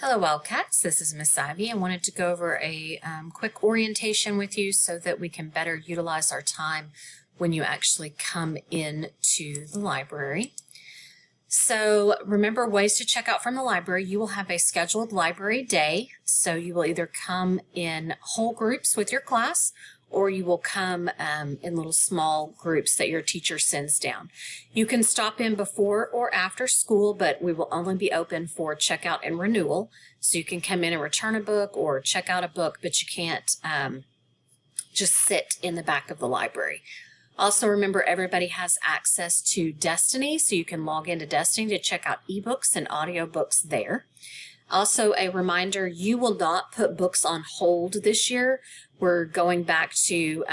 Hello Wildcats, this is Miss Ivy. I wanted to go over a quick orientation with you so that we can better utilize our time when you actually come into the library. So remember ways to check out from the library. You will have a scheduled library day, so you will either come in whole groups with your class or you will come in little small groups that your teacher sends down. You can stop in before or after school, but we will only be open for checkout and renewal. So you can come in and return a book or check out a book, but you can't just sit in the back of the library. Also remember, everybody has access to Destiny, so you can log into Destiny to check out ebooks and audiobooks there. Also, a reminder, you will not put books on hold this year. We're going back to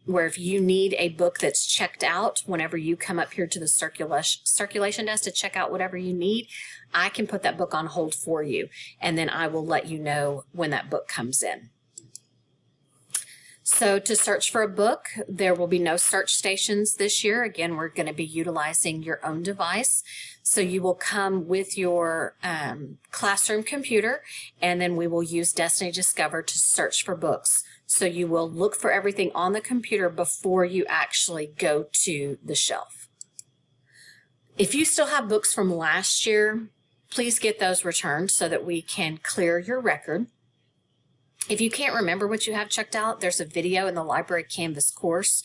where if you need a book that's checked out, whenever you come up here to the circulation desk to check out whatever you need, I can put that book on hold for you, and then I will let you know when that book comes in. So to search for a book, there will be no search stations this year. Again, we're going to be utilizing your own device. So you will come with your classroom computer, and then we will use Destiny Discover to search for books. So you will look for everything on the computer before you actually go to the shelf. If you still have books from last year, please get those returned so that we can clear your record. If you can't remember what you have checked out, there's a video in the library Canvas course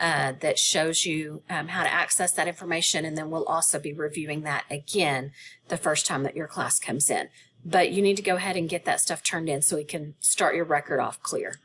that shows you how to access that information, and then we'll also be reviewing that again the first time that your class comes in. But you need to go ahead and get that stuff turned in so we can start your record off clear.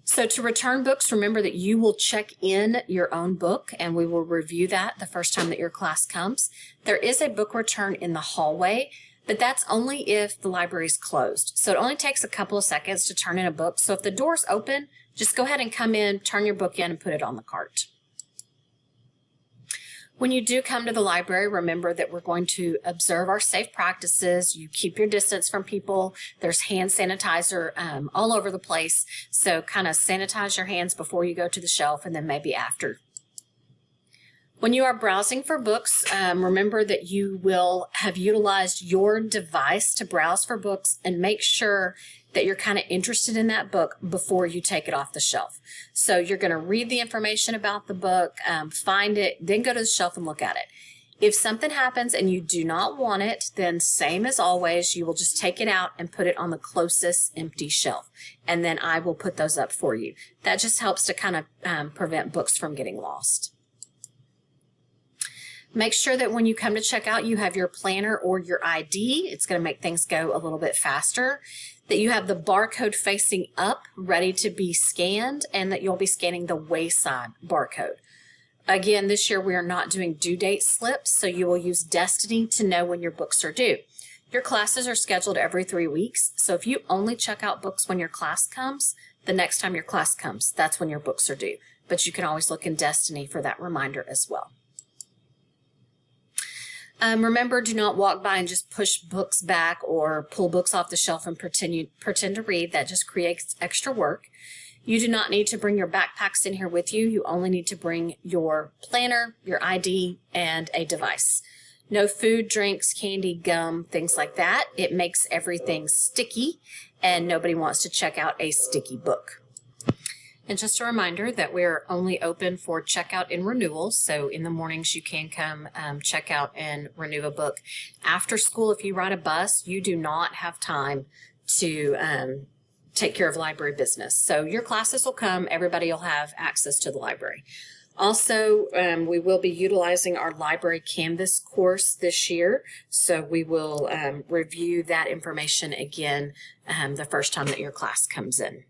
So to return books, remember that you will check in your own book, and we will review that the first time that your class comes. There is a book return in the hallway, but that's only if the library is closed. So it only takes a couple of seconds to turn in a book. So if the door's open, just go ahead and come in, turn your book in, and put it on the cart. When you do come to the library, remember that we're going to observe our safe practices. You keep your distance from people. There's hand sanitizer all over the place. So kind of sanitize your hands before you go to the shelf, and then maybe after. When you are browsing for books, remember that you will have utilized your device to browse for books, and make sure that you're kind of interested in that book before you take it off the shelf. So you're going to read the information about the book, find it, then go to the shelf and look at it. If something happens and you do not want it, then same as always, you will just take it out and put it on the closest empty shelf. And then I will put those up for you. That just helps to kind of prevent books from getting lost. Make sure that when you come to check out, you have your planner or your ID. It's going to make things go a little bit faster. That you have the barcode facing up, ready to be scanned, and that you'll be scanning the wayside barcode. Again, this year we are not doing due date slips, so you will use Destiny to know when your books are due. Your classes are scheduled every 3 weeks, so if you only check out books when your class comes, the next time your class comes, that's when your books are due. But you can always look in Destiny for that reminder as well. Remember, do not walk by and just push books back or pull books off the shelf and pretend to read. That just creates extra work. You do not need to bring your backpacks in here with you. You only need to bring your planner, your ID, and a device. No food, drinks, candy, gum, things like that. It makes everything sticky, and nobody wants to check out a sticky book. And just a reminder that we're only open for checkout and renewal. So in the mornings you can come check out and renew a book. After school, if you ride a bus, you do not have time to take care of library business. So your classes will come, everybody will have access to the library. Also, we will be utilizing our library Canvas course this year. So we will review that information again the first time that your class comes in.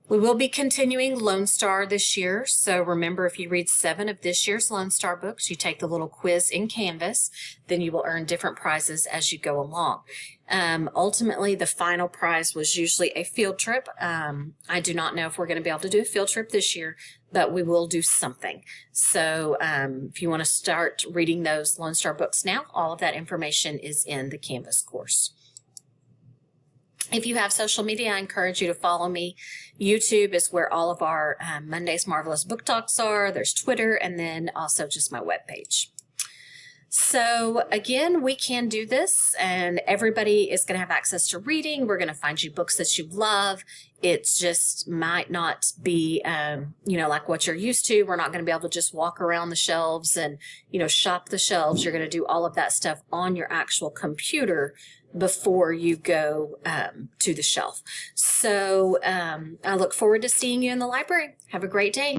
We will be continuing Lone Star this year, so remember, if you read 7 of this year's Lone Star books, you take the little quiz in Canvas, then you will earn different prizes as you go along. Ultimately, the final prize was usually a field trip. I do not know if we're going to be able to do a field trip this year, but we will do something. So if you want to start reading those Lone Star books now, all of that information is in the Canvas course. If you have social media, I encourage you to follow me. YouTube is where all of our Monday's Marvelous Book Talks are. There's Twitter, and then also just my webpage. So again, we can do this, and everybody is going to have access to reading. We're going to find you books that you love. It just might not be, like what you're used to. We're not going to be able to just walk around the shelves and, shop the shelves. You're going to do all of that stuff on your actual computer before you go to the shelf. So I look forward to seeing you in the library. Have a great day.